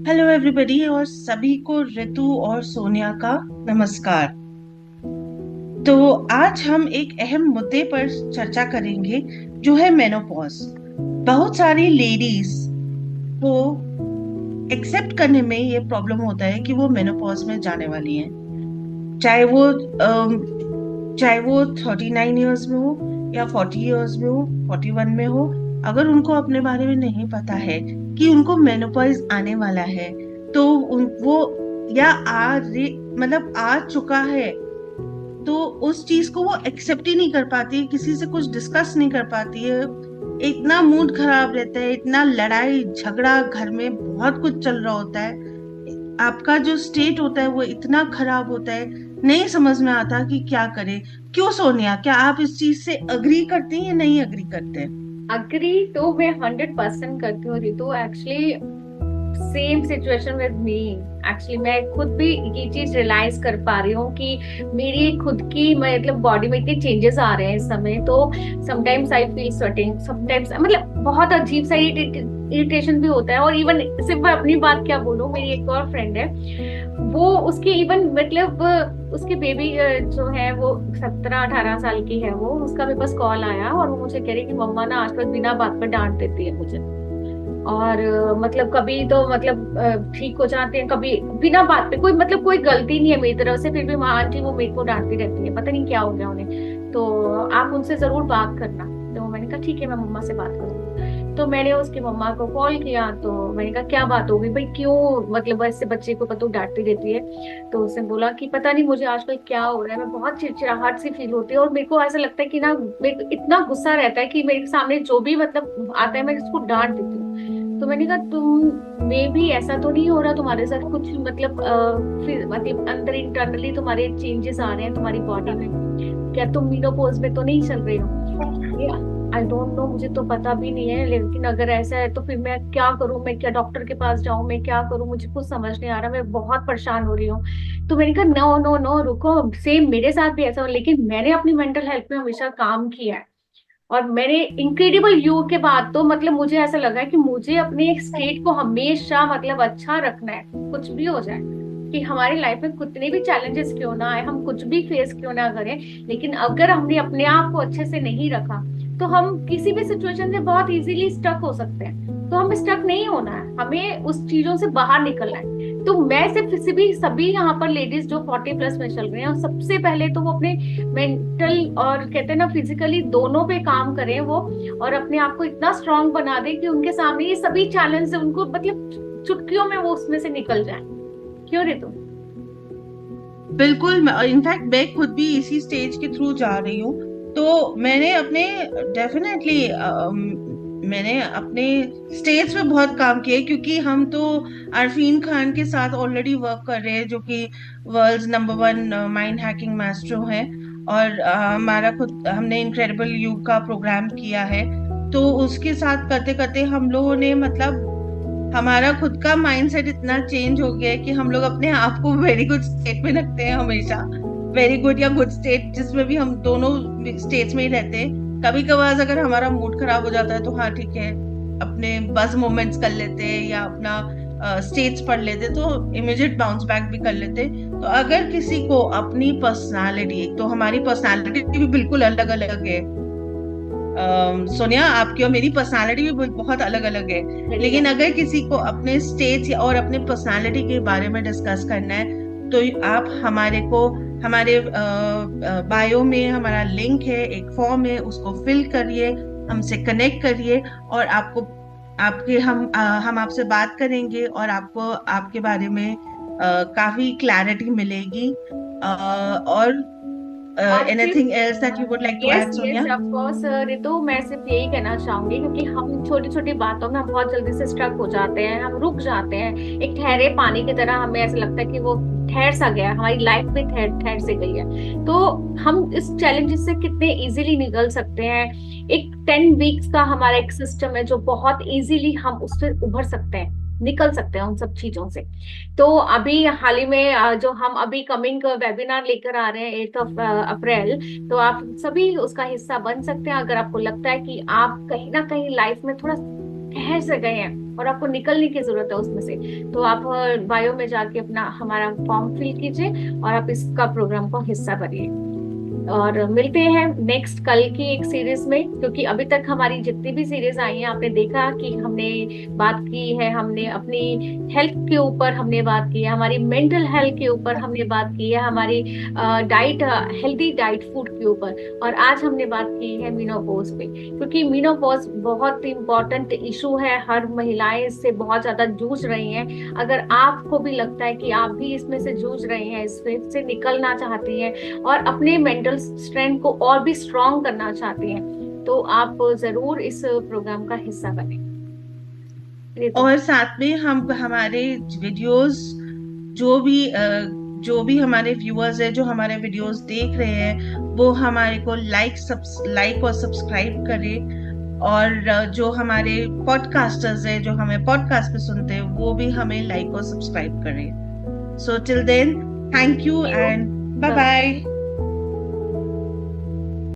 Hello everybody और सभी को ऋतु और सोनिया का नमस्कार। तो आज हम एक अहम मुद्दे पर चर्चा करेंगे जो है मेनोपॉज। बहुत सारी लेडीज को एक्सेप्ट करने में ये प्रॉब्लम होता है कि वो मेनोपॉज में जाने वाली हैं। चाहे वो चाहे वो 39 ईयर्स में हो या 40 ईयर्स में हो, 41 में हो। अगर उनको अपने बारे में नहीं पता है कि उनको मेनोपॉज आने वाला है, तो वो या मतलब आ चुका है, तो उस चीज को वो एक्सेप्ट ही नहीं कर पाती है, किसी से कुछ डिस्कस नहीं कर पाती है। इतना मूड खराब रहता है, इतना लड़ाई झगड़ा, घर में बहुत कुछ चल रहा होता है। आपका जो स्टेट होता है वो इतना खराब होता है, नहीं समझ में आता कि क्या करे। क्यों सोनिया, क्या आप इस चीज से अग्री करते हैं या नहीं अग्री करते हैं? अग्री तो मैं 100% करती हूँ Ritu. Actually same situation with me. Actually मैं खुद भी ये चीज रियलाइज कर पा रही हूँ कि मेरी खुद की मतलब बॉडी में इतने चेंजेस आ रहे हैं इस समय। तो sometimes I feel sweating, sometimes मतलब बहुत अजीब सा इरिटेशन भी होता है। और इवन सिर्फ मैं अपनी बात क्या बोलूँ, मेरी एक और फ्रेंड है, वो उसकी इवन मतलब उसकी बेबी जो है वो 17-18 साल की है। वो उसका मेरे पास कॉल आया और वो मुझे कह रही कि मम्मा ना आजकल बिना बात पर डांट देती है मुझे। और मतलब कभी तो मतलब ठीक हो जाते हैं, कभी बिना बात पे कोई मतलब कोई गलती नहीं है मेरी तरफ से, फिर भी माँ आंटी वो मेरे को डांटती रहती है, पता नहीं क्या हो गया उन्हें। तो आप उनसे जरूर बात करना। तो मैंने कहा ठीक है, मैं मम्मा से बात करूंगी। तो मैंने उसकी मम्मा को कॉल किया, तो मैंने कहा क्या बात हो गई भाई, क्यों मतलब ऐसे बच्चे को पता डांटती रहती है। तो उसने बोला कि पता नहीं मुझे आजकल क्या हो रहा है, मैं बहुत चिड़चिड़ाहट सी फील होती है और मेरे को ऐसा लगता है कि ना मेरे को इतना गुस्सा रहता है कि मेरे सामने जो भी मतलब आता है मैं उसको डांट देती हूँ। तो मैंने कहा तुम में भी ऐसा तो नहीं हो रहा तुम्हारे साथ कुछ मतलब फिर मतलब अंदर इंटरनली तुम्हारे चेंजेस आ रहे हैं तुम्हारी बॉडी में, क्या तुम मीनोपॉज में तो नहीं चल रही हो? आई डोंट नो, मुझे तो पता भी नहीं है, लेकिन अगर ऐसा है तो फिर मैं क्या करूं, मैं क्या डॉक्टर के पास जाऊं, मैं क्या करूं, मुझे कुछ समझ नहीं आ रहा, मैं बहुत परेशान हो रही हूँ। तो मैंने कहा नो नो नो रुको, सेम मेरे साथ भी ऐसा हो, लेकिन मैंने अपनी मेंटल हेल्थ में हमेशा काम किया है। और मैंने इनक्रेडिबल यू के बाद तो मतलब मुझे ऐसा लगा है कि मुझे अपने स्टेट को हमेशा मतलब अच्छा रखना है, कुछ भी हो जाए। कि हमारी लाइफ में कितने भी चैलेंजेस क्यों ना आए, हम कुछ भी फेस क्यों ना करें, लेकिन अगर हमने अपने आप को अच्छे से नहीं रखा तो हम किसी भी सिचुएशन से बहुत इजीली स्टक हो सकते हैं। तो हमें स्टक नहीं होना है, हमें उस चीजों से बाहर निकलना है। तो मैं सिर्फ सभी सभी यहाँ पर लेडीज जो 40+ में चल रहे हैं, और सबसे पहले तो वो अपने मेंटल और कहते हैं ना फिजिकली दोनों पे काम करें वो, और अपने आप को इतना स्ट्रांग बना दे कि उनके सामने ये सभी चैलेंज उनको मतलब चुटकियों में वो उसमें से निकल जाए। क्यों रे तुम? बिल्कुल, इनफैक्ट मैं खुद भी इसी स्टेज के थ्रू जा रही हूँ। तो मैंने अपने डेफिनेटली मैंने अपने स्टेज पे बहुत काम किया है, क्योंकि हम तो अरफीन खान के साथ ऑलरेडी वर्क कर रहे हैं, जो कि world's number 1 mind hacking master हैं। और हमारा खुद हमने इनक्रेडिबल यू का प्रोग्राम किया है। तो उसके साथ करते करते हम लोगों ने मतलब हमारा खुद का माइंडसेट इतना चेंज हो गया है कि हम लोग अपने आप को वेरी गुड स्टेट में रखते हैं हमेशा। वेरी गुड या गुड स्टेट, जिसमें भी हम दोनों स्टेट्स में ही रहते हैं। कभी कभार अगर हमारा मूड खराब हो जाता है तो हाँ ठीक है, अपने बस मोमेंट्स कर लेते हैं या अपना स्टेट्स पढ़ लेते हैं, तो इमीडिएट बाउंस बैक भी कर लेते हैं। तो अगर किसी को अपनी पर्सनालिटी, तो हमारी पर्सनालिटी भी बिल्कुल अलग अलग है। सोनिया, आपकी और मेरी पर्सनालिटी भी बहुत अलग अलग है। वेरी लेकिन राइट। अगर किसी को अपने स्टेज और अपने पर्सनालिटी के बारे में डिस्कस करना है, तो आप हमारे को हमारे बायो में हमारा लिंक है, एक फॉर्म है, उसको फिल करिए, हमसे कनेक्ट करिए। और आपको आपके हम आपसे बात करेंगे और आपको आपके बारे में काफी क्लैरिटी मिलेगी। और और सिर्फ anything else that you would like to yes add, yes Sonia? Of course Ritu, मैं सिर्फ यही कहना चाहूंगी क्योंकि हम छोटी छोटी बातों में हम बहुत जल्दी से स्ट्रक हो जाते हैं, हम रुक जाते हैं। एक ठहरे पानी की तरह हमें ऐसा लगता है कि वो ठहर सा गया, हमारी लाइफ भी ठहर ठहर से गई है। तो हम इस चैलेंजेस से कितने इजीली निकल सकते हैं। एक 10 वीक्स का हमारा एक सिस्टम है जो बहुत इजीली हम उससे उभर सकते हैं, निकल सकते हैं उन सब चीजों से। तो अभी हाल ही में जो हम अभी कमिंग वेबिनार लेकर आ रहे हैं 8 अप्रैल, तो आप सभी उसका हिस्सा बन सकते हैं अगर आपको लगता है कि आप कहीं ना कहीं लाइफ में थोड़ा ठहर से गए हैं और आपको निकलने की जरूरत है उसमें से, तो आप बायो में जाके अपना हमारा फॉर्म फिल कीजिए और आप इसका प्रोग्राम को हिस्सा बनिए। और मिलते हैं नेक्स्ट कल की एक सीरीज में, क्योंकि अभी तक हमारी जितनी भी सीरीज आई हैं आपने देखा कि हमने बात की है, हमने अपनी हेल्थ के ऊपर हमने बात की है, हमारी मेंटल हेल्थ के ऊपर हमने बात की है, हमारी डाइट, हेल्दी डाइट फूड के ऊपर, और आज हमने बात की है मीनोपॉज पे, क्योंकि मीनोपॉज बहुत इंपॉर्टेंट इशू है, हर महिलाएं इससे बहुत ज्यादा जूझ रही हैं। अगर आपको भी लगता है कि आप भी इसमें से जूझ रही हैं, इसमें से निकलना चाहती हैं और अपने मेंटल स्ट्रेंथ को और भी स्ट्रॉन्ग करना चाहती हैं, तो आप जरूर इस प्रोग्राम का हिस्सा बने। और साथ में हम हमारे वीडियोस, जो भी जो भी हमारे व्यूअर्स है जो हमारे वीडियोस देख रहे हैं, वो हमारे को लाइक और सब्सक्राइब करें। और जो हमारे पॉडकास्टर्स है जो हमें पॉडकास्ट पे सुनते हैं, वो भी हमें लाइक और सब्सक्राइब करें। So till then, thank you and bye bye.